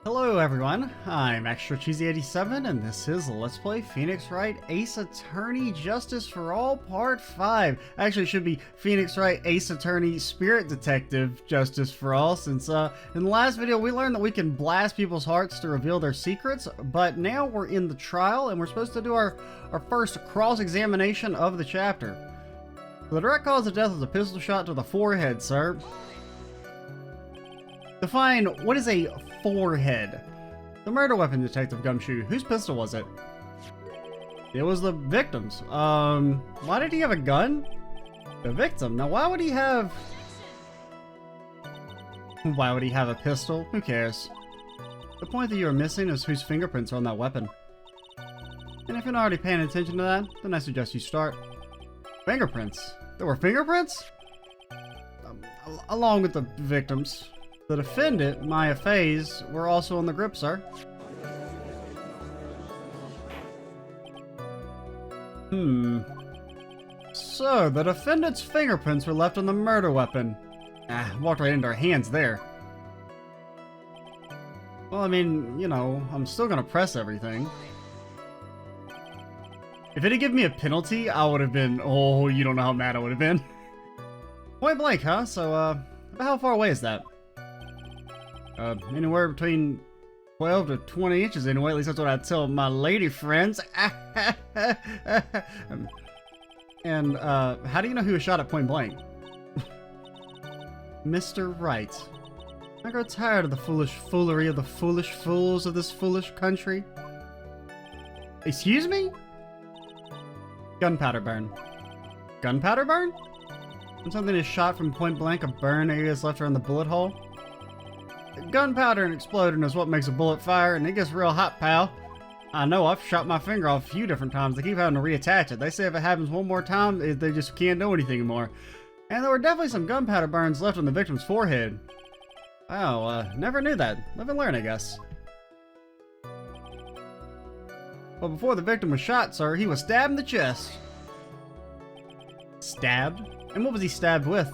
Hello everyone, I'm Extra Cheesy 87 and this is Let's Play Phoenix Wright Ace Attorney Justice for All Part 5. Actually, it should be Phoenix Wright Ace Attorney Spirit Detective Justice for All, since in the last video we learned that we can blast people's hearts to reveal their secrets, but now we're in the trial and we're supposed to do our first cross-examination of the chapter. The direct cause of death was a pistol shot to the forehead, sir. Define what is a forehead. The murder weapon, Detective Gumshoe. Whose pistol was it? It was the victim's. Why did he have a gun? The victim. Now, why would he have a pistol? Who cares? The point that you are missing is whose fingerprints are on that weapon. And if you're not already paying attention to that, then I suggest you start. Fingerprints. There were fingerprints? Along with the victims. The defendant, Maya Faye's, were also on the grip, sir. So, the defendant's fingerprints were left on the murder weapon. Walked right into our hands there. Well, I mean, you know, I'm still gonna press everything. If it had given me a penalty, I would have been, oh, you don't know how mad I would have been. Point blank, huh? So, about how far away is that? Anywhere between 12 to 20 inches anyway, at least that's what I tell my lady friends. And, how do you know he was shot at point blank? Mr. Wright. I grow tired of the foolish foolery of the foolish fools of this foolish country. Excuse me? Gunpowder burn. Gunpowder burn? When something is shot from point blank, a burn area is left around the bullet hole. Gunpowder and exploding is what makes a bullet fire, and it gets real hot, pal. I know, I've shot my finger off a few different times. They keep having to reattach it. They say if it happens one more time, they just can't do anything anymore. And there were definitely some gunpowder burns left on the victim's forehead. Oh, never knew that. Live and learn, I guess. Well, before the victim was shot, sir, he was stabbed in the chest. Stabbed? And what was he stabbed with?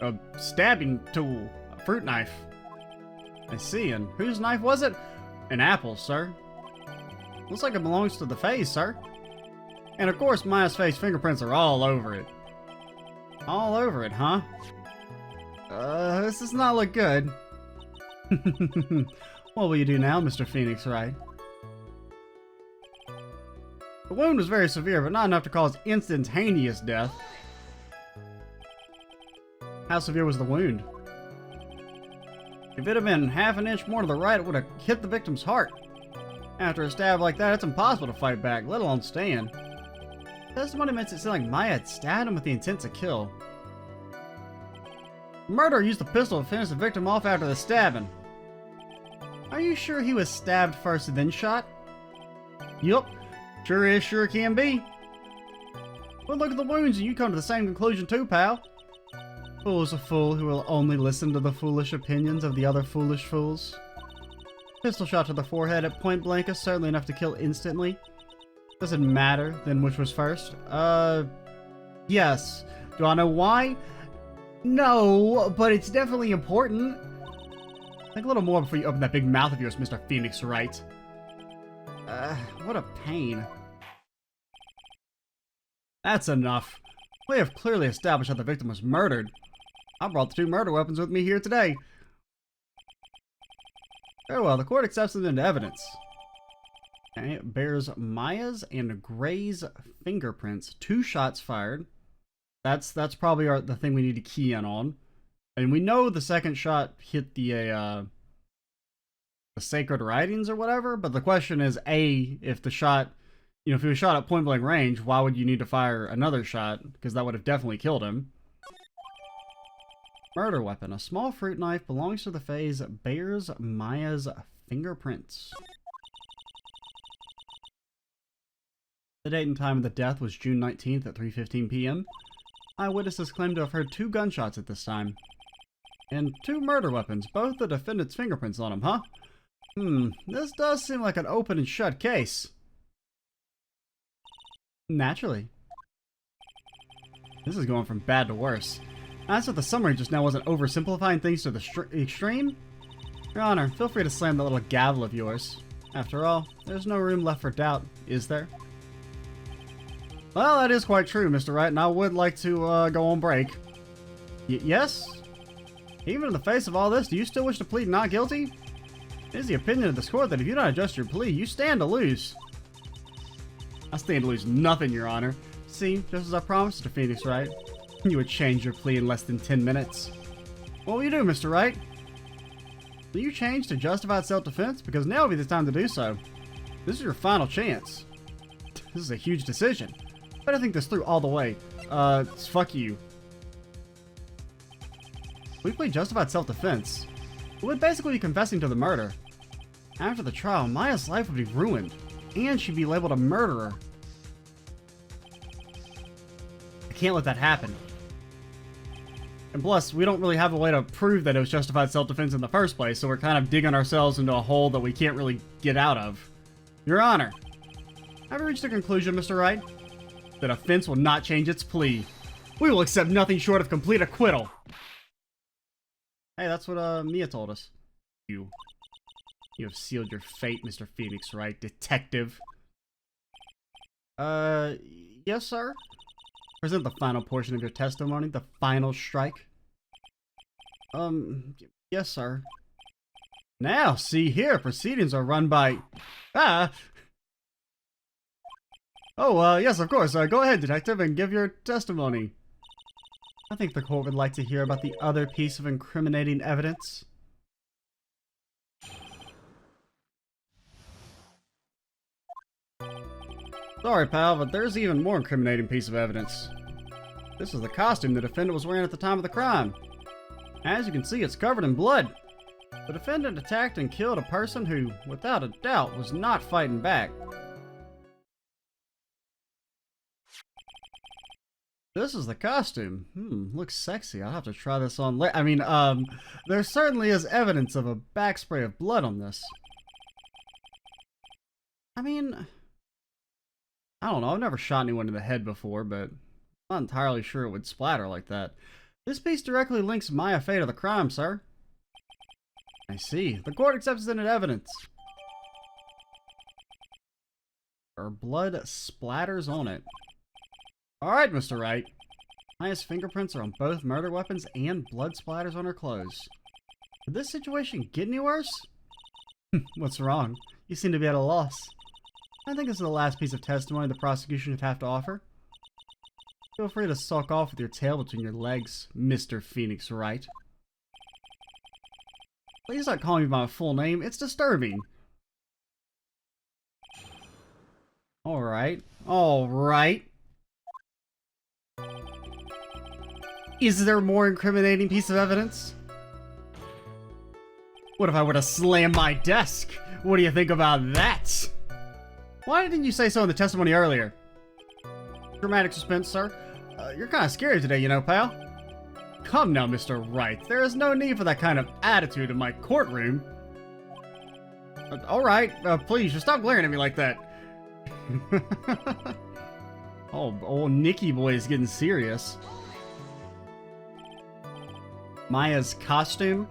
A stabbing tool. A fruit knife. I see, and whose knife was it? An apple, sir. Looks like it belongs to the face, sir. And of course, Maya's face fingerprints are all over it. All over it, huh? This does not look good. What will you do now, Mr. Phoenix Wright? The wound was very severe, but not enough to cause instantaneous death. How severe was the wound? If it had been half an inch more to the right, it would have hit the victim's heart. After a stab like that, it's impossible to fight back, let alone stand. Testimony makes it seem like Maya had stabbed him with the intent to kill. The murderer used the pistol to finish the victim off after the stabbing. Are you sure he was stabbed first and then shot? Yup, sure is, sure can be. Well, look at the wounds and you come to the same conclusion too, pal. Fool is a fool who will only listen to the foolish opinions of the other foolish fools. Pistol shot to the forehead at point blank is certainly enough to kill instantly. Does it matter then which was first? Yes. Do I know why? No, but it's definitely important. Think a little more before you open that big mouth of yours, Mr. Phoenix Wright. What a pain. That's enough. We have clearly established that the victim was murdered. I brought the two murder weapons with me here today. Very well, the court accepts them into evidence. Okay, it bears Maya's and Gray's fingerprints. 2 shots fired. That's probably the thing we need to key in on. And we know the second shot hit the sacred writings or whatever, but the question is, if the shot, you know, if he was shot at point blank range, why would you need to fire another shot? Because that would have definitely killed him. Murder weapon. A small fruit knife belongs to the phase, bears Maya's fingerprints. The date and time of the death was June 19th at 3:15 p.m. Eyewitnesses claim to have heard 2 gunshots at this time. And 2 murder weapons, both the defendant's fingerprints on them, huh? This does seem like an open and shut case. Naturally. This is going from bad to worse. As if the summary just now wasn't oversimplifying things to the extreme. Your Honor, feel free to slam that little gavel of yours. After all, there's no room left for doubt, is there? Well, that is quite true, Mr. Wright, and I would like to go on break. Yes? Even in the face of all this, do you still wish to plead not guilty? It is the opinion of this court that if you don't adjust your plea, you stand to lose. I stand to lose nothing, Your Honor. See, just as I promised to Phoenix Wright, you would change your plea in less than 10 minutes. What will you do, Mr. Wright? Will you change to justified self-defense? Because now would be the time to do so. This is your final chance. This is a huge decision. Better think this through all the way. Fuck you. We plead justified self-defense. We would basically be confessing to the murder. After the trial, Maya's life would be ruined, and she'd be labeled a murderer. I can't let that happen. And plus, we don't really have a way to prove that it was justified self-defense in the first place, so we're kind of digging ourselves into a hole that we can't really get out of. Your Honor, have you reached a conclusion, Mr. Wright? The defense will not change its plea. We will accept nothing short of complete acquittal. Hey, that's what Mia told us. You have sealed your fate, Mr. Phoenix Wright, detective. Yes, sir? Present the final portion of your testimony, the final strike. Yes, sir. Now, see here, proceedings are run by... yes, of course. Go ahead, detective, and give your testimony. I think the court would like to hear about the other piece of incriminating evidence. Sorry, pal, but there's even more incriminating piece of evidence. This is the costume the defendant was wearing at the time of the crime. As you can see, it's covered in blood. The defendant attacked and killed a person who, without a doubt, was not fighting back. This is the costume. Looks sexy. I'll have to try this on later. I mean, there certainly is evidence of a backspray of blood on this. I mean, I don't know. I've never shot anyone in the head before, but I'm not entirely sure it would splatter like that. This piece directly links Maya Fey to the crime, sir. I see. The court accepts it as evidence. Her blood splatters on it. Alright, Mr. Wright. Maya's fingerprints are on both murder weapons and blood splatters on her clothes. Did this situation get any worse? What's wrong? You seem to be at a loss. I think this is the last piece of testimony the prosecution would have to offer. Feel free to sulk off with your tail between your legs, Mr. Phoenix Wright. Please don't call me by my full name. It's disturbing. Alright. Alright. Is there more incriminating piece of evidence? What if I were to slam my desk? What do you think about that? Why didn't you say so in the testimony earlier? Dramatic suspense, sir. You're kind of scary today, you know, pal. Come now, Mr. Wright. There is no need for that kind of attitude in my courtroom. Alright, please, just stop glaring at me like that. Oh, old Nicky boy is getting serious. Maya's costume?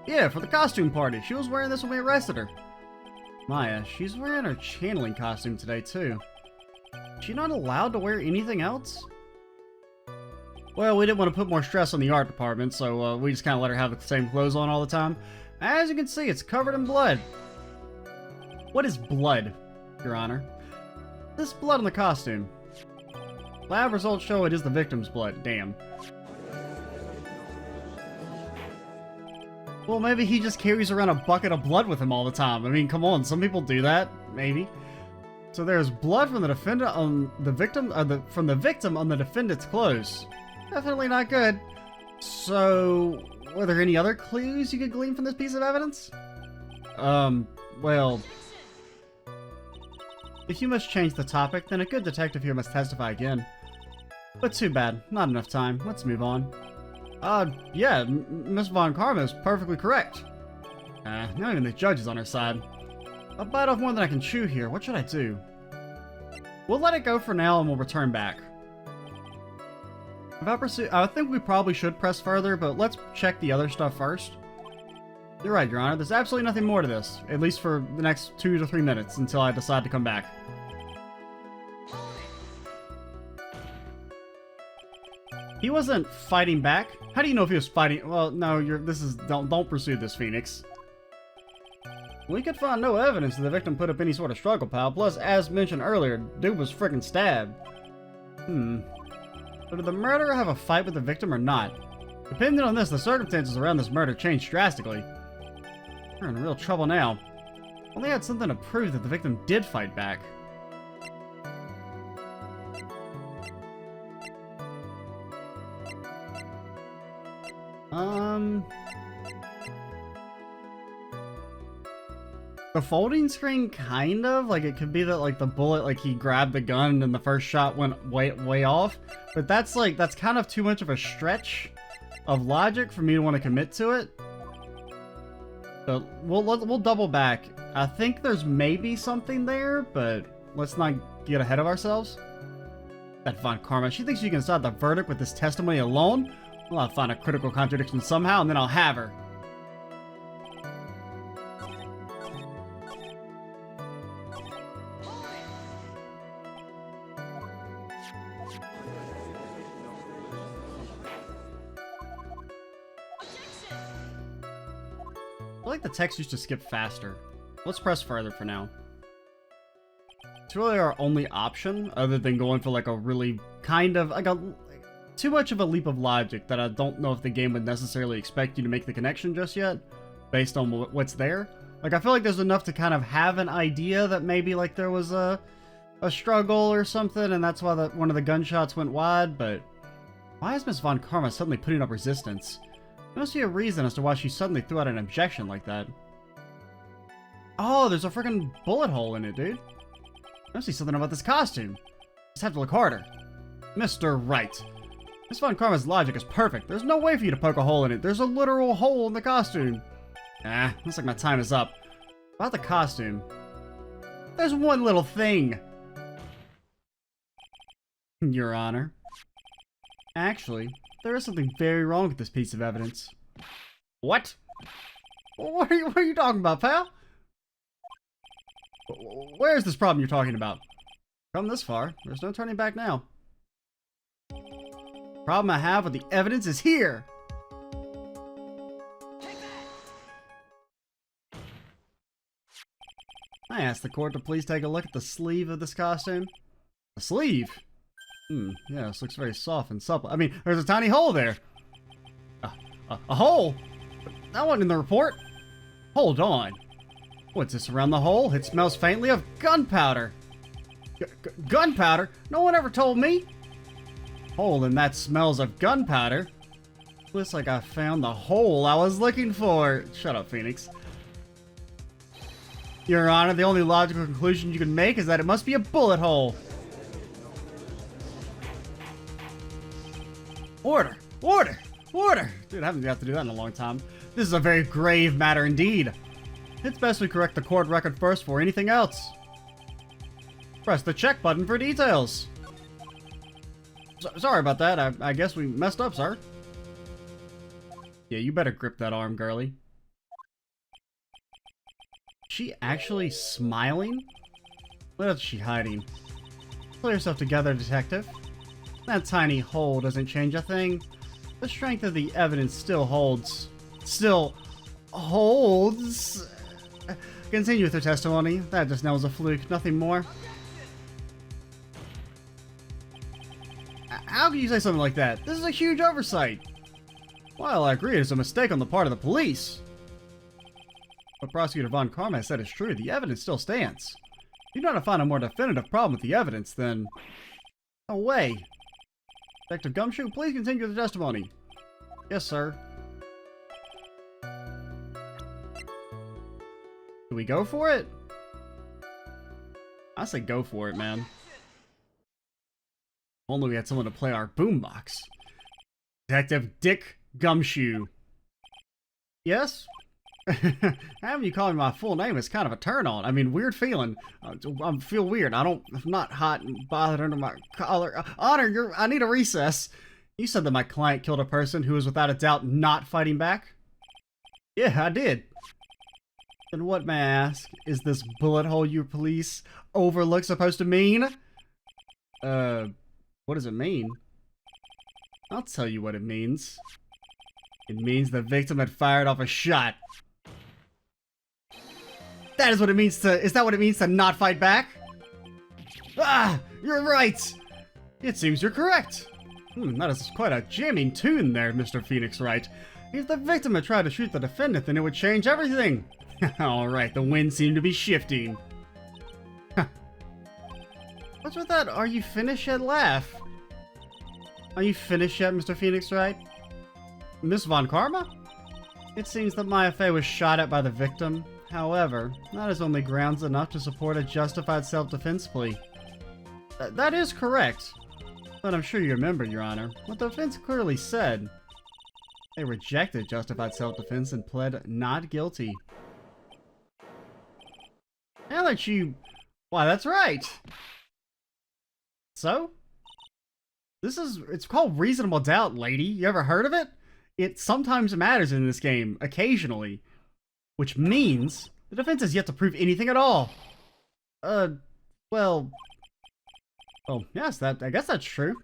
Yeah, for the costume party. She was wearing this when we arrested her. Maya, she's wearing her channeling costume today, too. Is she not allowed to wear anything else? Well, we didn't want to put more stress on the art department, so we just kind of let her have the same clothes on all the time. As you can see, it's covered in blood. What is blood, Your Honor? This blood on the costume. Lab results show it is the victim's blood. Damn. Well, maybe he just carries around a bucket of blood with him all the time. I mean, come on, some people do that. Maybe. So there's blood from the defendant on the victim, from the victim on the defendant's clothes. Definitely not good. So, were there any other clues you could glean from this piece of evidence? Well, if you must change the topic, then a good detective here must testify again. But too bad, not enough time. Let's move on. Yeah, Miss Von Karma is perfectly correct. Not even the judge is on her side. I'll bite off more than I can chew here. What should I do? We'll let it go for now and we'll return back. If I think we probably should press further, but let's check the other stuff first. You're right, Your Honor. There's absolutely nothing more to this, at least for the next 2 to 3 minutes until I decide to come back. He wasn't fighting back. How do you know if he was fighting? Well, no, don't pursue this, Phoenix. We could find no evidence that the victim put up any sort of struggle, pal. Plus, as mentioned earlier, dude was freaking stabbed. So did the murderer have a fight with the victim or not? Depending on this, the circumstances around this murder changed drastically. We're in real trouble now. Only had something to prove that the victim did fight back. The folding screen, kind of. Like, it could be that, like, the bullet, like, he grabbed the gun and the first shot went way off. But that's, like, that's kind of too much of a stretch of logic for me to want to commit to it. So, we'll double back. I think there's maybe something there, but let's not get ahead of ourselves. That Von Karma, she thinks she can decide the verdict with this testimony alone? Well, I'll find a critical contradiction somehow, and then I'll have her. I feel like the text used to skip faster. Let's press further for now. It's really our only option, other than going for like a really kind of, like too much of a leap of logic that I don't know if the game would necessarily expect you to make the connection just yet, based on what's there. Like, I feel like there's enough to kind of have an idea that maybe like there was a struggle or something, and that's why one of the gunshots went wide, but why is Miss Von Karma suddenly putting up resistance? There must be a reason as to why she suddenly threw out an objection like that. Oh, there's a freaking bullet hole in it, dude. I see something about this costume. Just have to look harder. Mr. Wright. Miss Von Karma's logic is perfect. There's no way for you to poke a hole in it. There's a literal hole in the costume. Looks like my time is up. About the costume. There's one little thing. Your Honor. Actually, there is something very wrong with this piece of evidence. What? What are you talking about, pal? Where's this problem you're talking about? Come this far, there's no turning back now. Problem I have with the evidence is here. I asked the court to please take a look at the sleeve of this costume. The sleeve? Yeah, this looks very soft and supple. I mean, there's a tiny hole there. A hole? That wasn't in the report. Hold on. What's this around the hole? It smells faintly of gunpowder. Gunpowder? No one ever told me. Hole and that smells of gunpowder. Looks like I found the hole I was looking for. Shut up, Phoenix. Your Honor, the only logical conclusion you can make is that it must be a bullet hole. Order! Order! Order! Dude, I haven't had to do that in a long time. This is a very grave matter indeed. It's best we correct the court record first before anything else. Press the check button for details. Sorry about that. I guess we messed up, sir. Yeah, you better grip that arm, girly. She actually smiling? What is she hiding? Pull yourself together, detective. That tiny hole doesn't change a thing. The strength of the evidence still holds. Still holds. Continue with your testimony. That just now was a fluke, nothing more. How can you say something like that? This is a huge oversight. While I agree it's a mistake on the part of the police. What Prosecutor Von Karma has said is true. The evidence still stands. If you do not find a more definitive problem with the evidence, then... no way. Detective Gumshoe, please continue the testimony. Yes, sir. Do we go for it? I say go for it, man. Only we had someone to play our boombox. Detective Dick Gumshoe. Yes? Having you call me my full name is kind of a turn on. I mean, weird feeling. I feel weird. I'm not hot and bothered under my collar. Honor, I need a recess. You said that my client killed a person who was without a doubt not fighting back? Yeah, I did. And what, may I ask, is this bullet hole your police overlook supposed to mean? What does it mean? I'll tell you what it means. It means the victim had fired off a shot. That is what it means to— is that what it means to not fight back? Ah, you're right! It seems you're correct. That is quite a jamming tune there, Mr. Phoenix Wright. If the victim had tried to shoot the defendant, then it would change everything. Alright, the wind seemed to be shifting. What's with that "are you finished yet" laugh? Are you finished yet, Mr. Phoenix Wright? Miss Von Karma? It seems that Maya Fey was shot at by the victim. However, that is only grounds enough to support a justified self-defense plea. That is correct. But I'm sure you remember, Your Honor, what the defense clearly said. They rejected justified self-defense and pled not guilty. Now that you— why, that's right! So? It's called reasonable doubt, lady. You ever heard of it? It sometimes matters in this game, occasionally. Which means the defense has yet to prove anything at all. Well... oh, yes, I guess that's true.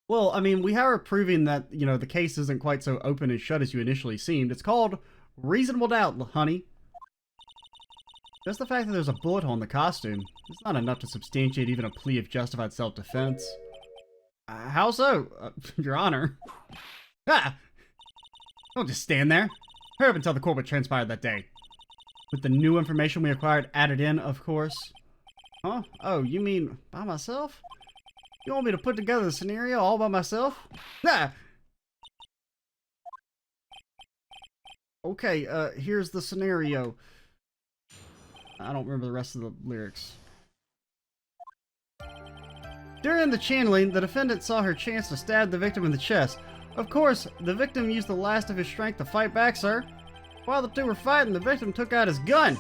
Well, I mean, we are proving that, you know, the case isn't quite so open and shut as you initially seemed. It's called reasonable doubt, honey. Just the fact that there's a bullet hole in the costume is not enough to substantiate even a plea of justified self-defense. How so? Your Honor. Ah! Don't just stand there. Hurry up and tell the court what transpired that day. With the new information we acquired added in, of course. Huh? Oh, you mean by myself? You want me to put together the scenario all by myself? Ah! Okay, here's the scenario. I don't remember the rest of the lyrics. During the channeling, the defendant saw her chance to stab the victim in the chest. Of course, the victim used the last of his strength to fight back, sir. While the two were fighting, the victim took out his gun.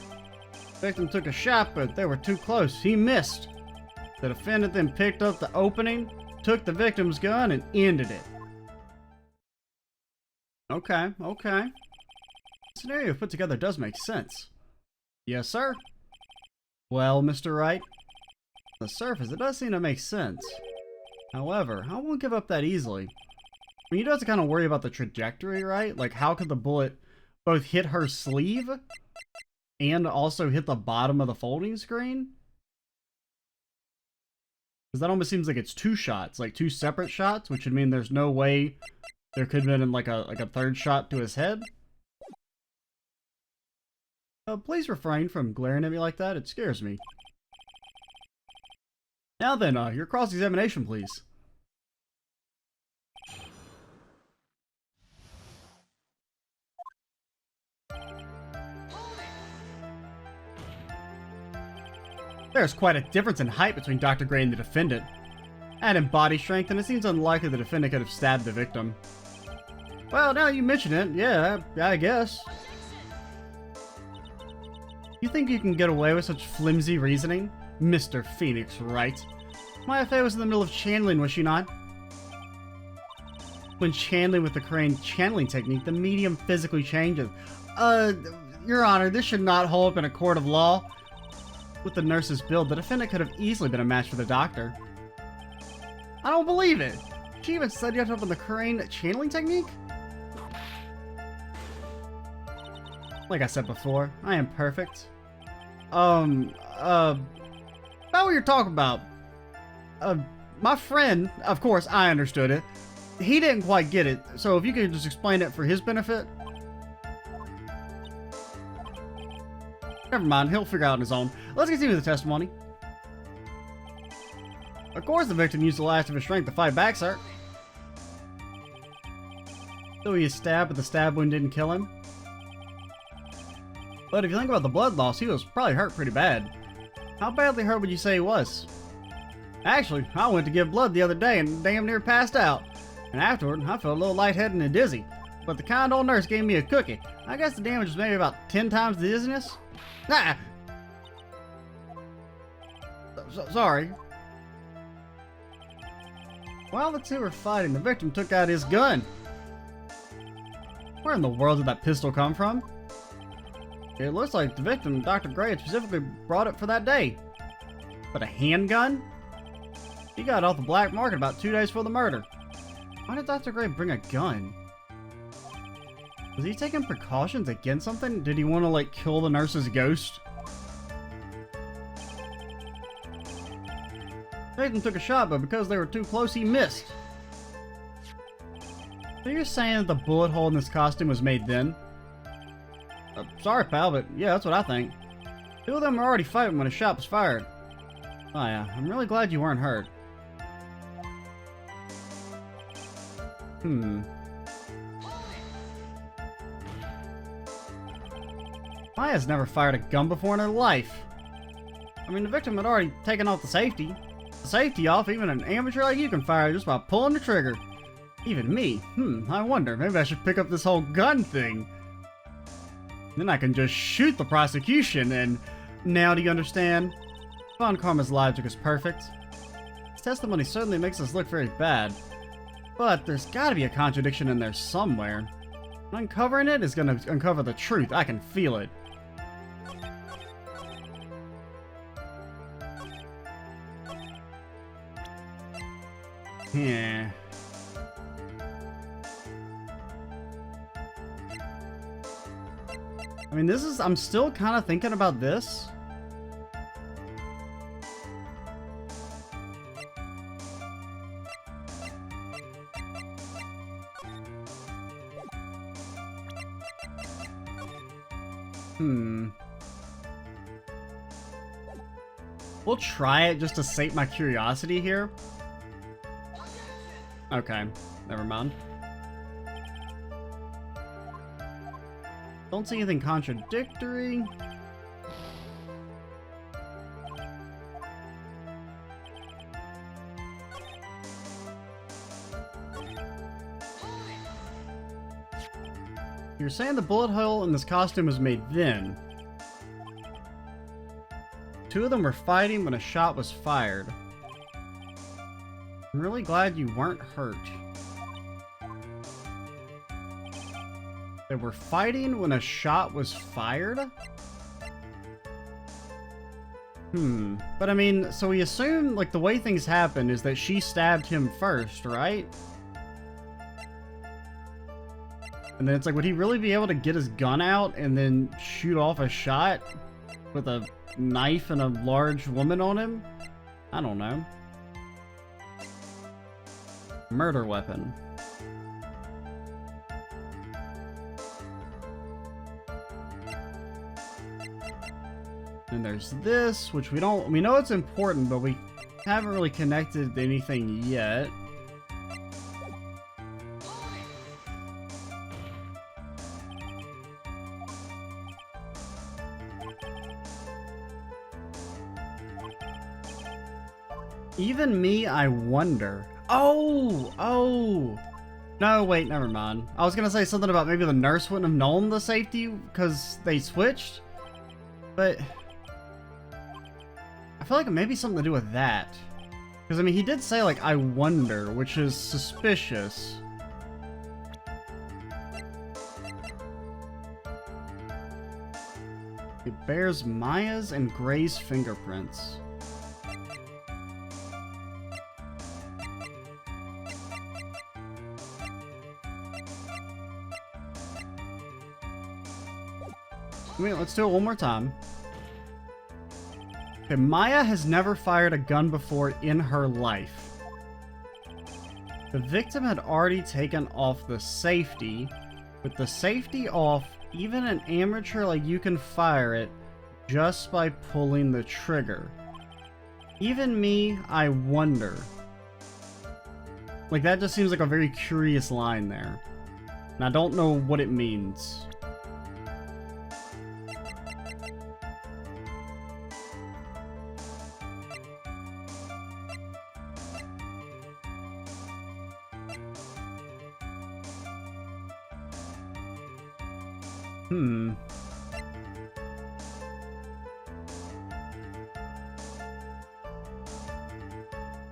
The victim took a shot, but they were too close. He missed. The defendant then picked up the opening, took the victim's gun, and ended it. Okay. The scenario put together does make sense. Yes, sir. Well, Mr. Wright, on the surface, it does seem to make sense. However, I won't give up that easily. I mean, you do have to kind of worry about the trajectory, right? Like, how could the bullet both hit her sleeve and also hit the bottom of the folding screen? Because that almost seems like it's two shots, like two separate shots, which would mean there's no way there could have been like a third shot to his head. Please refrain from glaring at me like that. It scares me. Now then, your cross-examination, please. There's quite a difference in height between Dr. Gray and the defendant. Add in body strength, and it seems unlikely the defendant could have stabbed the victim. Well, now you mention it, yeah, I guess. You think you can get away with such flimsy reasoning? Mr. Phoenix Wright. Maya Fey was in the middle of channeling, was she not? When channeling with the crane channeling technique, the medium physically changes. Your Honor, this should not hold up in a court of law. With the nurse's build, the defendant could have easily been a match for the doctor. I don't believe it! She even studied up on the crane channeling technique? Like I said before, I am perfect. About what you're talking about. My friend, of course, I understood it. He didn't quite get it, so if you could just explain it for his benefit. Never mind, he'll figure out on his own. Let's continue the testimony. Of course the victim used the last of his strength to fight back, sir. So he was stabbed, but the stab wound didn't kill him. But if you think about the blood loss, he was probably hurt pretty bad. How badly hurt would you say he was? Actually, I went to give blood the other day and damn near passed out. And afterward, I felt a little lightheaded and dizzy. But the kind old nurse gave me a cookie. I guess the damage was maybe about 10 times the dizziness. Ah! Sorry. While the two were fighting, the victim took out his gun. Where in the world did that pistol come from? It looks like the victim, Dr. Gray, had specifically brought it for that day. But a handgun? He got it off the black market about 2 days before the murder. Why did Dr. Gray bring a gun? Was he taking precautions against something? Did he want to, like, kill the nurse's ghost? Nathan took a shot, but because they were too close, he missed. So you're saying that the bullet hole in this costume was made then? Sorry, pal, but yeah, that's what I think. 2 of them were already fighting when a shot was fired. Oh yeah, I'm really glad you weren't hurt. Maya's never fired a gun before in her life. I mean, the victim had already taken off the safety. The safety off, even an amateur like you can fire just by pulling the trigger. Even me. I wonder, maybe I should pick up this whole gun thing. Then I can just shoot the prosecution and... Now do you understand? Von Karma's logic is perfect. His testimony certainly makes us look very bad. But there's gotta be a contradiction in there somewhere. Uncovering it is gonna uncover the truth. I can feel it. Yeah. I mean, I'm still kind of thinking about this. We'll try it just to sate my curiosity here. Okay, never mind. Don't see anything contradictory. You're saying the bullet hole in this costume was made then. 2 of them were fighting when a shot was fired. I'm really glad you weren't hurt. They were fighting when a shot was fired? But I mean, so we assume, like, the way things happen is that she stabbed him first, right? And then it's like, would he really be able to get his gun out and then shoot off a shot with a knife and a large woman on him? I don't know. Murder weapon. And there's this, which we know it's important, but we haven't really connected to anything yet. Even me, I wonder. Oh! No, wait, never mind. I was gonna say something about maybe the nurse wouldn't have known the safety because they switched. But I feel like it may be something to do with that. Because, I mean, he did say, like, I wonder, which is suspicious. It bears Maya's and Gray's fingerprints. Wait, let's do it one more time. Okay, Maya has never fired a gun before in her life. The victim had already taken off the safety. With the safety off, even an amateur like you can fire it just by pulling the trigger. Even me, I wonder. Like, that just seems like a very curious line there. And I don't know what it means.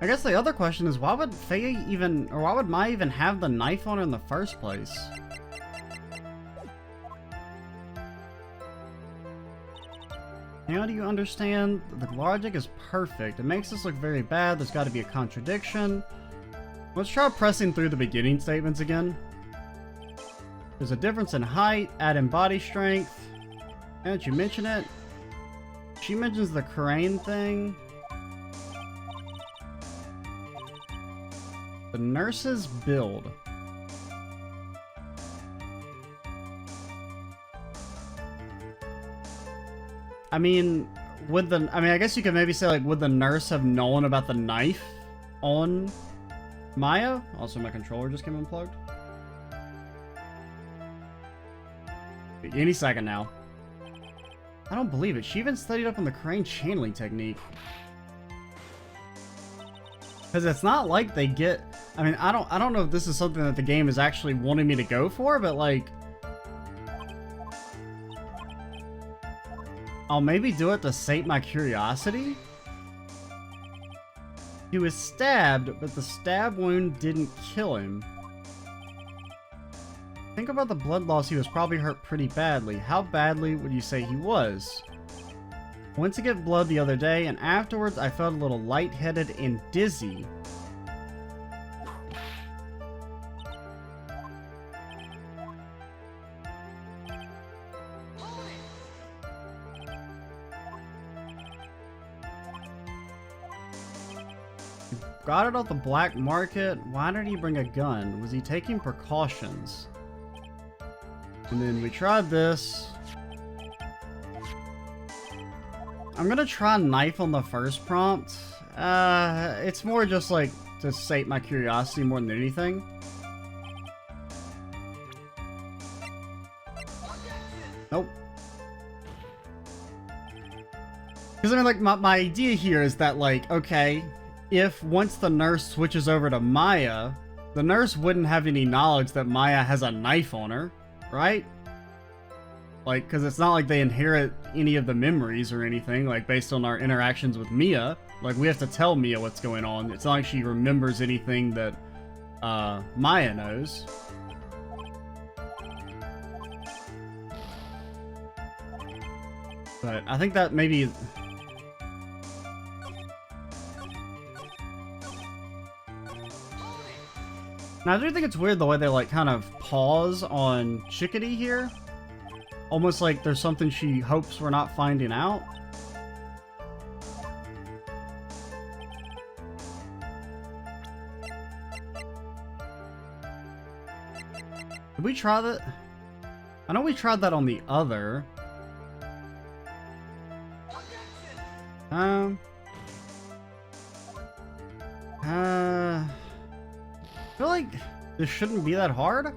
I guess the other question is, why would Faye even, or why would Maya even have the knife on her in the first place? Now do you understand? The logic is perfect. It makes this look very bad. There's got to be a contradiction. Let's try pressing through the beginning statements again. There's a difference in height, add in body strength. Now that you mention it, she mentions the crane thing. The nurse's build. I mean, I guess you could maybe say, like, would the nurse have known about the knife on Maya? Also, my controller just came unplugged. Any second now. I don't believe it. She even studied up on the crane channeling technique. Because it's not like they get... I mean, I don't know if this is something that the game is actually wanting me to go for, but, like... I'll maybe do it to sate my curiosity. He was stabbed, but the stab wound didn't kill him. Think about the blood loss. He was probably hurt pretty badly. How badly would you say he was? Went to get blood the other day, and afterwards I felt a little lightheaded and dizzy. Got it off the black market. Why did he bring a gun? Was he taking precautions? And then we tried this. I'm gonna try knife on the first prompt. It's more just like to sate my curiosity more than anything. Nope. Because I mean, like, my idea here is that, like, okay, if once the nurse switches over to Maya, the nurse wouldn't have any knowledge that Maya has a knife on her, right? Like, because it's not like they inherit any of the memories or anything, like, based on our interactions with Mia. Like, we have to tell Mia what's going on. It's not like she remembers anything that Maya knows. But I think that maybe... Now, I do think it's weird the way they, like, kind of pause on Chickadee here. Almost like there's something she hopes we're not finding out. Did we try that? I know we tried that on the other. I feel like this shouldn't be that hard.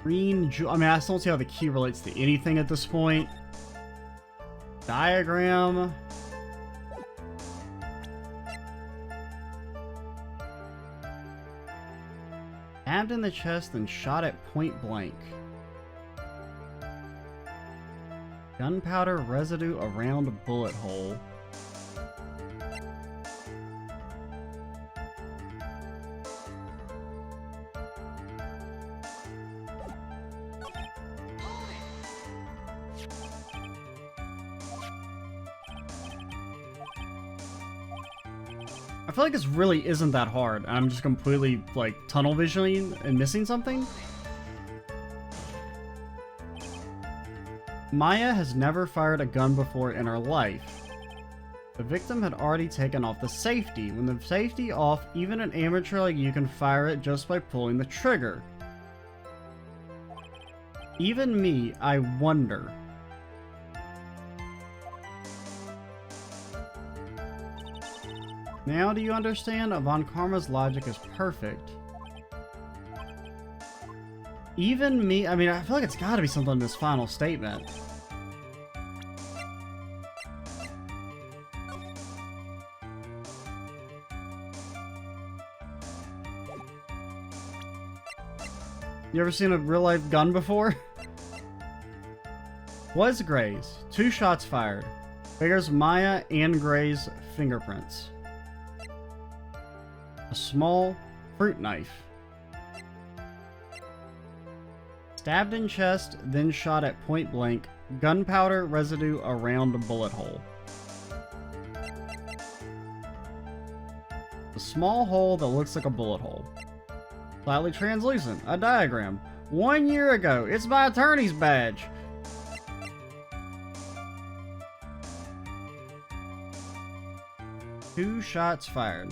Green jewel. I mean, I still don't see how the key relates to anything at this point. Diagram. Stabbed in the chest and shot at point blank. Gunpowder residue around a bullet hole. I feel like this really isn't that hard. I'm just completely, like, tunnel visioning and missing something. Maya has never fired a gun before in her life. The victim had already taken off the safety. When the safety off, even an amateur like you can fire it just by pulling the trigger. Even me, I wonder. Now do you understand? Von Karma's logic is perfect. Even me, I mean, I feel like it's gotta be something in this final statement. You ever seen a real life gun before? Was Gray's. 2 shots fired. Bears Maya and Gray's fingerprints. A small fruit knife. Stabbed in chest, then shot at point blank. Gunpowder residue around a bullet hole. A small hole that looks like a bullet hole. Slightly translucent. A diagram. 1 year ago. It's my attorney's badge. Two shots fired.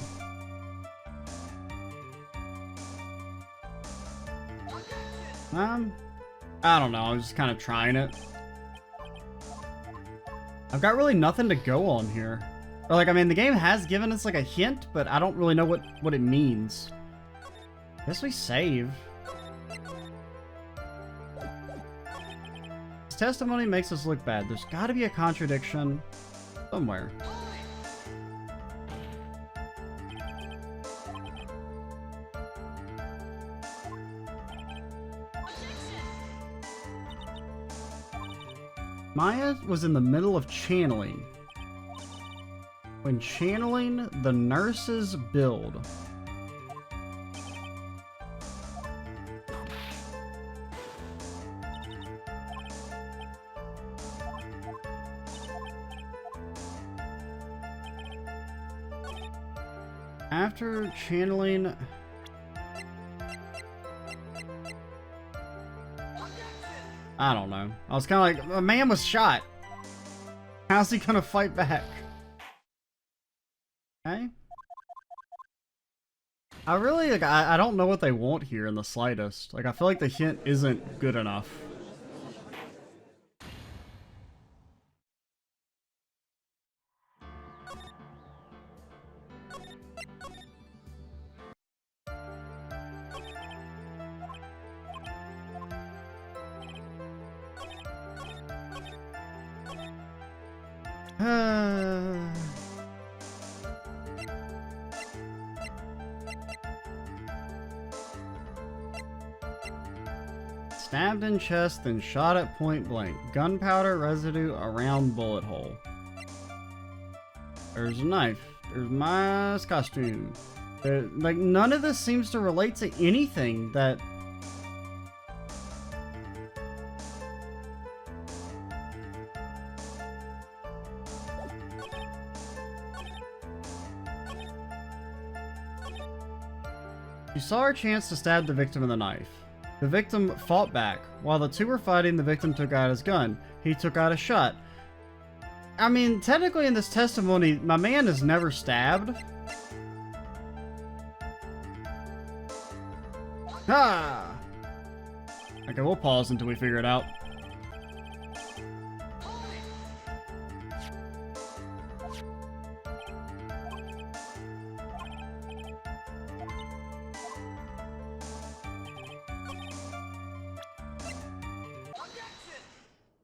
I don't know. I was just kind of trying it. I've got really nothing to go on here. Or like, I mean, the game has given us like a hint, but I don't really know what it means. Guess we save. This testimony makes us look bad. There's got to be a contradiction somewhere. Maya was in the middle of channeling. When channeling the nurse's build. After channeling... I don't know. I was kind of like, a man was shot. How's he gonna fight back? Okay. I really, like, I don't know what they want here in the slightest. Like, I feel like the hint isn't good enough. Stabbed in chest, then shot at point blank. Gunpowder residue around bullet hole. There's a knife. There's my costume. Like, none of this seems to relate to anything that... You saw her chance to stab the victim with a knife. The victim fought back. While the two were fighting, the victim took out his gun. He took out a shot. I mean, technically in this testimony, my man is never stabbed. Ah! Okay, we'll pause until we figure it out.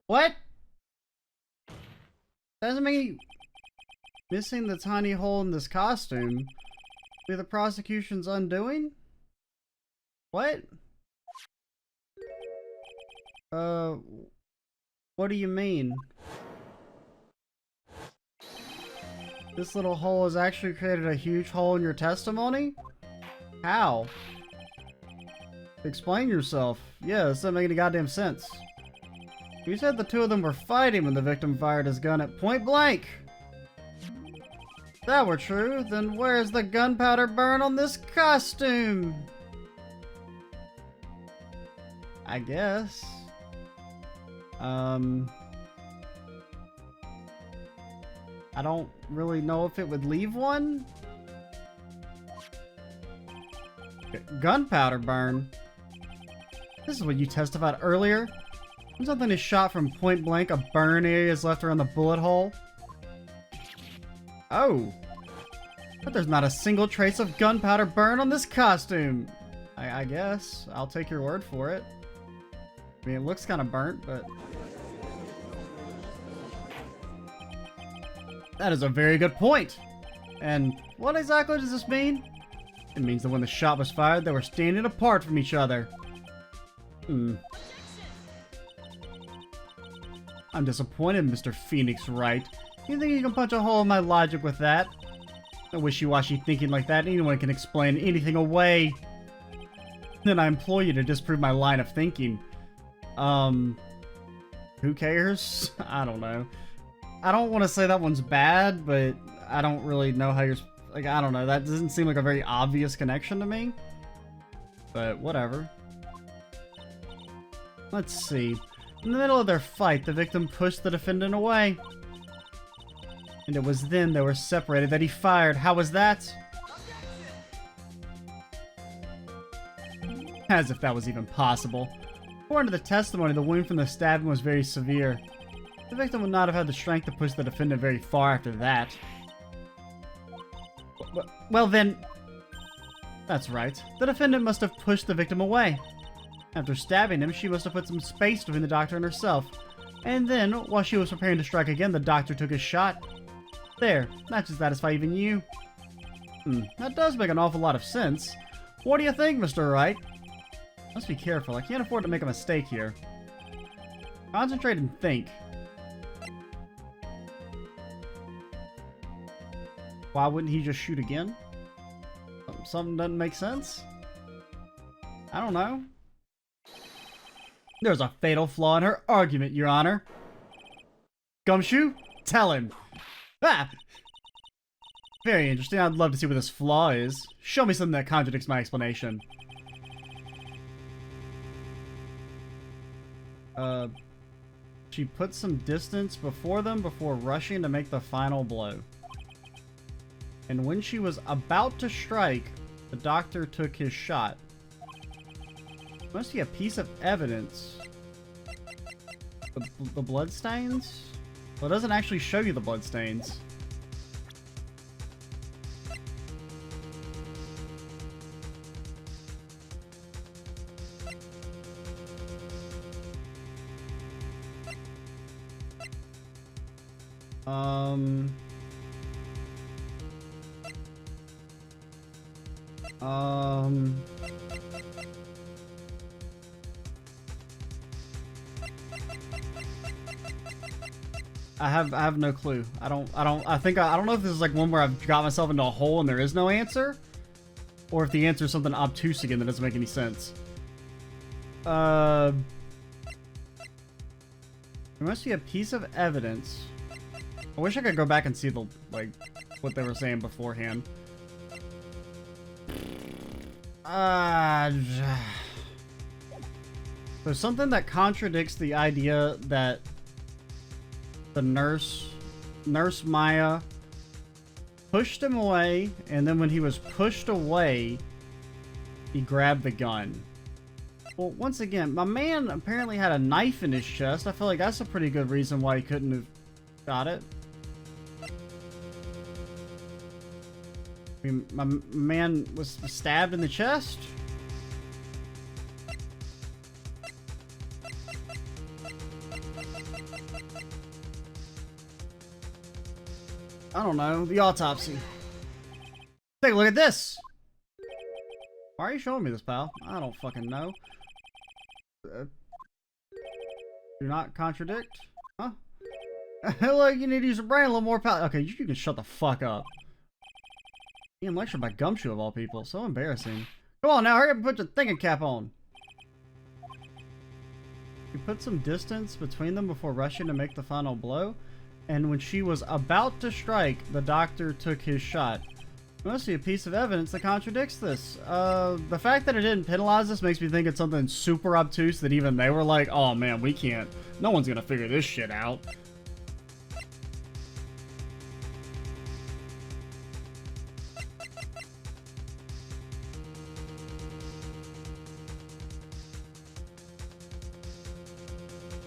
What? Doesn't mean missing the tiny hole in this costume be the prosecution's undoing? What? What do you mean? This little hole has actually created a huge hole in your testimony? How? Explain yourself. Yeah, this doesn't make any goddamn sense. You said the two of them were fighting when the victim fired his gun at point blank. If that were true, then where's the gunpowder burn on this costume? I guess. I don't really know if it would leave one. Gunpowder burn? This is what you testified earlier. When something is shot from point blank, a burn area is left around the bullet hole. Oh. But there's not a single trace of gunpowder burn on this costume. I guess. I'll take your word for it. I mean, it looks kind of burnt, but... That is a very good point. And what exactly does this mean? It means that when the shot was fired, they were standing apart from each other. I'm disappointed, Mr. Phoenix Wright. You think you can punch a hole in my logic with that? No wishy-washy thinking like that. Anyone can explain anything away. Then I implore you to disprove my line of thinking. Who cares? I don't know. I don't want to say that one's bad, but I don't really know how you're... Like, I don't know. That doesn't seem like a very obvious connection to me. But whatever. Let's see. In the middle of their fight, the victim pushed the defendant away. And it was then they were separated that he fired. How was that? As if that was even possible. According to the testimony, the wound from the stabbing was very severe. The victim would not have had the strength to push the defendant very far after that. Well then... That's right. The defendant must have pushed the victim away. After stabbing him, she must have put some space between the doctor and herself. And then, while she was preparing to strike again, the doctor took his shot. There, that should satisfy even you. That does make an awful lot of sense. What do you think, Mr. Wright? Must be careful, I can't afford to make a mistake here. Concentrate and think. Why wouldn't he just shoot again? Something doesn't make sense? I don't know. There's a fatal flaw in her argument, Your Honor. Gumshoe? Tell him. Ah! Very interesting. I'd love to see what this flaw is. Show me something that contradicts my explanation. She put some distance before them before rushing to make the final blow. And when she was about to strike, the doctor took his shot. Must be a piece of evidence. The bloodstains? Well, it doesn't actually show you the bloodstains. I have no clue. I don't know if this is like one where I've got myself into a hole and there is no answer, or if the answer is something obtuse again that doesn't make any sense. There must be a piece of evidence. I wish I could go back and see the, like, what they were saying beforehand. There's something that contradicts the idea that the Nurse Maya pushed him away, and then when he was pushed away, he grabbed the gun. Well, once again, my man apparently had a knife in his chest. I feel like that's a pretty good reason why he couldn't have got it. I mean, my man was stabbed in the chest. I don't know. The autopsy. Take a look at this. Why are you showing me this, pal? I don't fucking know. Do not contradict? Huh? Look, you need to use your brain a little more, pal. Okay, you can shut the fuck up. Being lectured by Gumshoe of all people. So embarrassing. Come on now, hurry up and put your thinking cap on. You put some distance between them before rushing to make the final blow. And when she was about to strike, the doctor took his shot. There must be a piece of evidence that contradicts this. The fact that it didn't penalize this makes me think it's something super obtuse that even they were like, oh man, we can't. No one's gonna figure this shit out.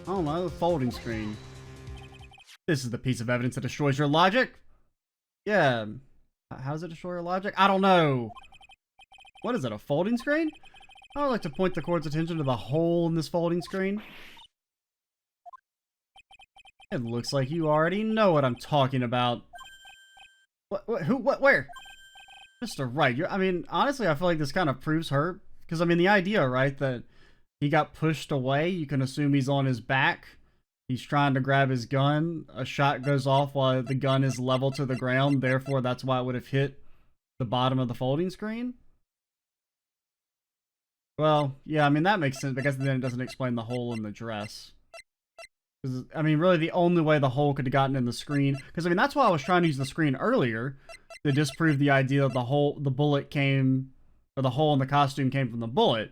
I don't know, the folding screen. This is the piece of evidence that destroys your logic? Yeah. How does it destroy your logic? I don't know. What is it, a folding screen? I would like to point the court's attention to the hole in this folding screen. It looks like you already know what I'm talking about. What, where? Mr. Wright, I mean, honestly, I feel like this kind of proves her. Because, I mean, the idea, right, that he got pushed away, you can assume he's on his back. He's trying to grab his gun. A shot goes off while the gun is level to the ground. Therefore, that's why it would have hit the bottom of the folding screen. Well, yeah, I mean, that makes sense, because then it doesn't explain the hole in the dress. I mean, really, the only way the hole could have gotten in the screen... Because, I mean, that's why I was trying to use the screen earlier, to disprove the idea that the bullet came... Or the hole in the costume came from the bullet.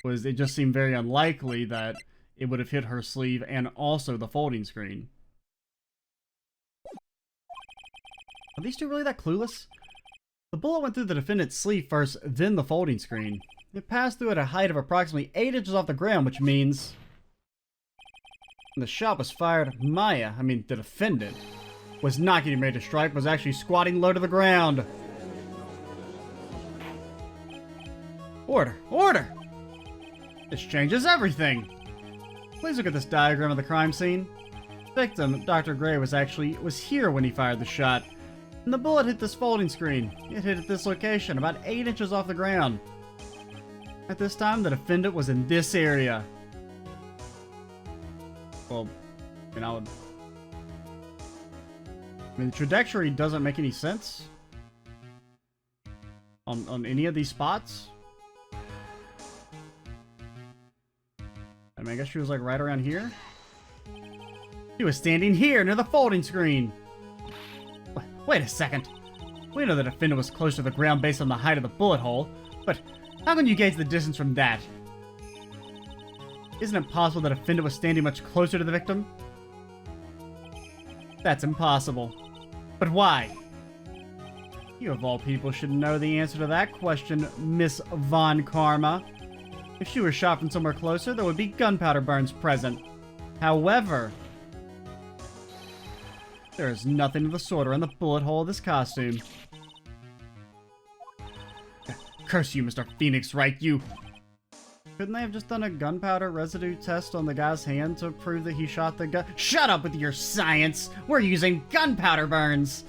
It just seemed very unlikely that it would have hit her sleeve and also the folding screen. Are these two really that clueless? The bullet went through the defendant's sleeve first, then the folding screen. It passed through at a height of approximately 8 inches off the ground, which means... When the shot was fired, Maya, the defendant, was not getting ready to strike, was actually squatting low to the ground. Order! Order! This changes everything! Please look at this diagram of the crime scene. The victim, Dr. Gray, was here when he fired the shot. And the bullet hit this folding screen. It hit at this location, about 8 inches off the ground. At this time, the defendant was in this area. Well, the trajectory doesn't make any sense on any of these spots. I guess she was like right around here. She was standing here near the folding screen. Wait a second. We know the defendant was close to the ground based on the height of the bullet hole, but how can you gauge the distance from that? Isn't it possible the defendant was standing much closer to the victim? That's impossible. But why? You of all people should know the answer to that question, Miss Von Karma. If she were shot from somewhere closer, there would be gunpowder burns present. However, there is nothing of the sort around the bullet hole of this costume. Curse you, Mr. Phoenix Wright, you... Couldn't they have just done a gunpowder residue test on the guy's hand to prove that he shot the gun? Shut up with your science! We're using gunpowder burns!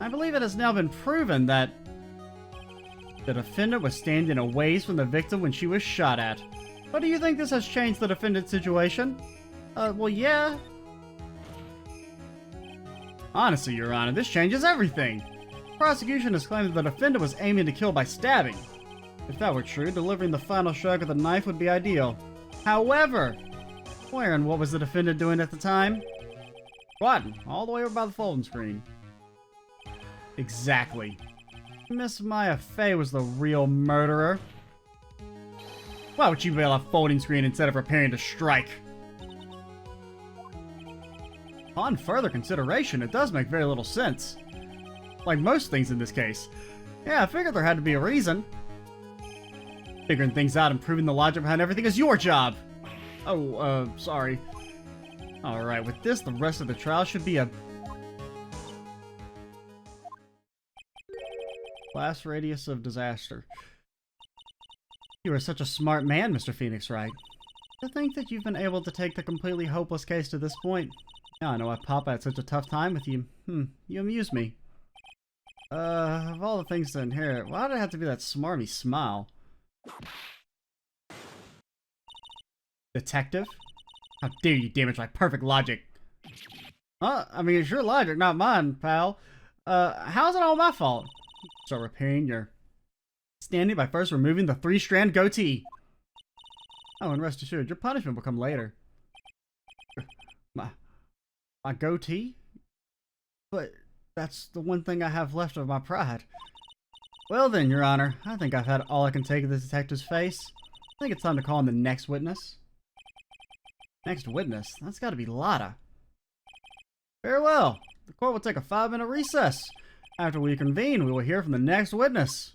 I believe it has now been proven that the defendant was standing a ways from the victim when she was shot at. But do you think this has changed the defendant's situation? Well, yeah. Honestly, Your Honor, this changes everything. The prosecution has claimed that the defendant was aiming to kill by stabbing. If that were true, delivering the final stroke of the knife would be ideal. However, where and what was the defendant doing at the time? Squatting, all the way over by the folding screen. Exactly. Miss Maya Fey was the real murderer. Why would she bail a folding screen instead of preparing to strike? On further consideration, it does make very little sense. Like most things in this case. Yeah, I figured there had to be a reason. Figuring things out and proving the logic behind everything is your job! Oh, sorry. Alright, with this, the rest of the trial should be a... blast radius of disaster. You are such a smart man, Mr. Phoenix Wright. To think that you've been able to take the completely hopeless case to this point. Now I know why Papa had such a tough time with you. You amuse me. Of all the things to inherit, why did it have to be that smarmy smile? Detective? How dare you damage my perfect logic? It's your logic, not mine, pal. How's it all my fault? Start repairing your standing by first removing the 3-strand goatee. Oh, and rest assured, your punishment will come later. My goatee? But that's the one thing I have left of my pride. Well then, Your Honor, I think I've had all I can take of this detective's face. I think it's time to call in the next witness. Next witness? That's gotta be Lotta. Very well. The court will take a 5-minute recess. After we convene, we will hear from the next witness.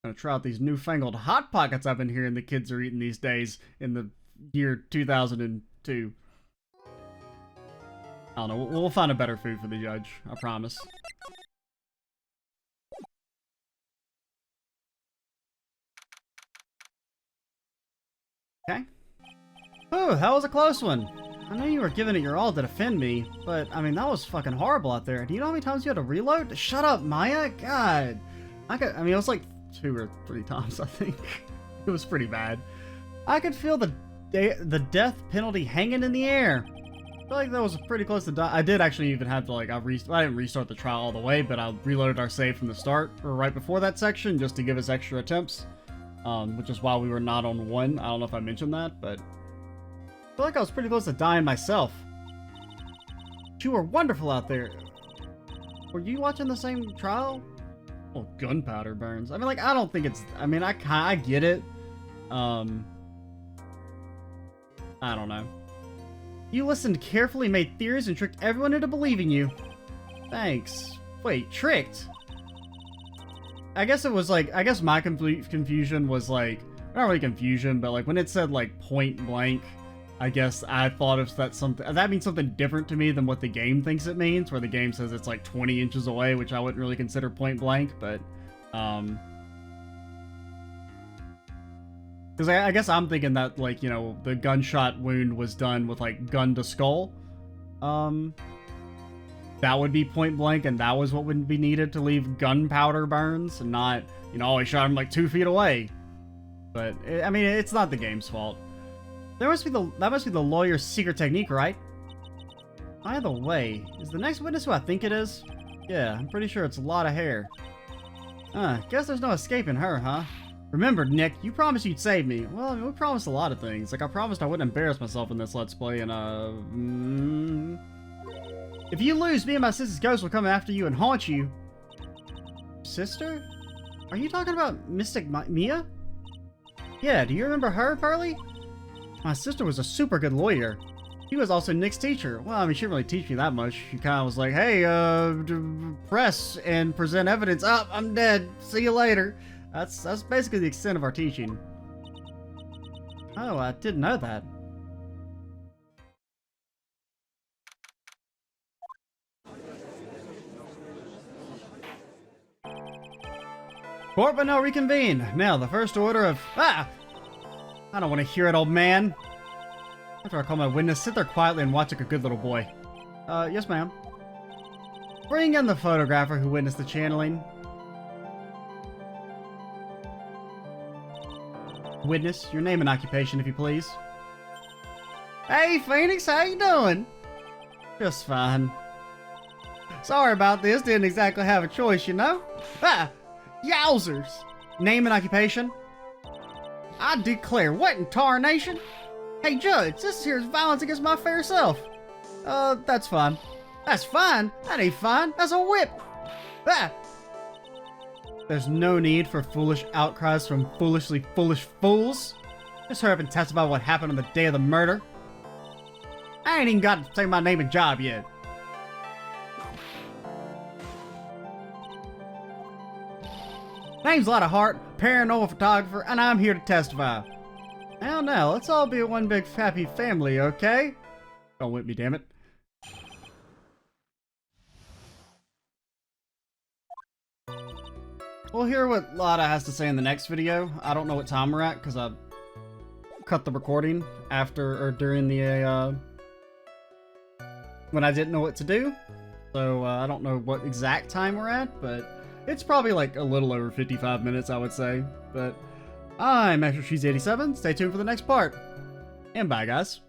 I'm gonna try out these newfangled Hot Pockets I've been hearing the kids are eating these days in the year 2002. I don't know, we'll find a better food for the judge, I promise. Okay. Oh, that was a close one. I know you were giving it your all to defend me, but, that was fucking horrible out there. Do you know how many times you had to reload? Shut up, Maya! God! It was like 2 or 3 times, I think. It was pretty bad. I could feel the the death penalty hanging in the air. I feel like that was pretty close to die. I did actually even have to, like, I didn't restart the trial all the way, but I reloaded our save from the start, or right before that section, just to give us extra attempts. Which is why we were not on 1. I don't know if I mentioned that, but I feel like I was pretty close to dying myself. You were wonderful out there. Were you watching the same trial? Well, gunpowder burns. I mean, like, I don't think it's... I mean, I get it. I don't know. You listened carefully, made theories, and tricked everyone into believing you. Thanks. Wait, tricked? I guess it was like... I guess my complete confusion was like... Not really confusion, but like when it said like point blank, I guess I thought if that's something... That means something different to me than what the game thinks it means, where the game says it's like 20 inches away, which I wouldn't really consider point blank, but... Because I guess I'm thinking that, like, you know, the gunshot wound was done with, like, gun to skull. That would be point blank, and that was what would be needed to leave gunpowder burns, and not, you know, oh, he shot him, like, 2 feet away. But, I mean, it's not the game's fault. That must be the lawyer's secret technique, right? Either way, is the next witness who I think it is? Yeah, I'm pretty sure it's a lot of hair. Guess there's no escaping her, huh? Remember, Nick, you promised you'd save me. Well, I mean, we promised a lot of things. Like, I promised I wouldn't embarrass myself in this Let's Play, and, If you lose, me and my sister's ghost will come after you and haunt you. Sister? Are you talking about Mystic Mia? Yeah, do you remember her, Pearly? My sister was a super good lawyer. She was also Nick's teacher. Well, I mean, she didn't really teach me that much. She kind of was like, hey, press and present evidence. Oh, I'm dead. See you later. That's basically the extent of our teaching. Oh, I didn't know that. Court will now reconvene. Now, the first order of... I don't want to hear it, old man. After I call my witness, sit there quietly and watch like a good little boy. Yes, ma'am. Bring in the photographer who witnessed the channeling. Witness, your name and occupation, if you please. Hey, Phoenix, how you doing? Just fine. Sorry about this, didn't exactly have a choice, you know? Yowzers! Name and occupation? I declare, what in tarnation? Hey, Judge, this here's violence against my fair self. That's fine. That's fine? That ain't fine. That's a whip! There's no need for foolish outcries from foolishly foolish fools. Just hurry up and testify what happened on the day of the murder. I ain't even got to say my name and job yet. Name's Lotta Hart, paranormal photographer, and I'm here to testify. Now, let's all be one big happy family, okay? Don't whip me, damn it. We'll hear what Lotta has to say in the next video. I don't know what time we're at, because I cut the recording after, or during the, when I didn't know what to do. So, I don't know what exact time we're at, but it's probably like a little over 55 minutes, I would say. But I'm Extra Cheese 87. Stay tuned for the next part. And bye, guys.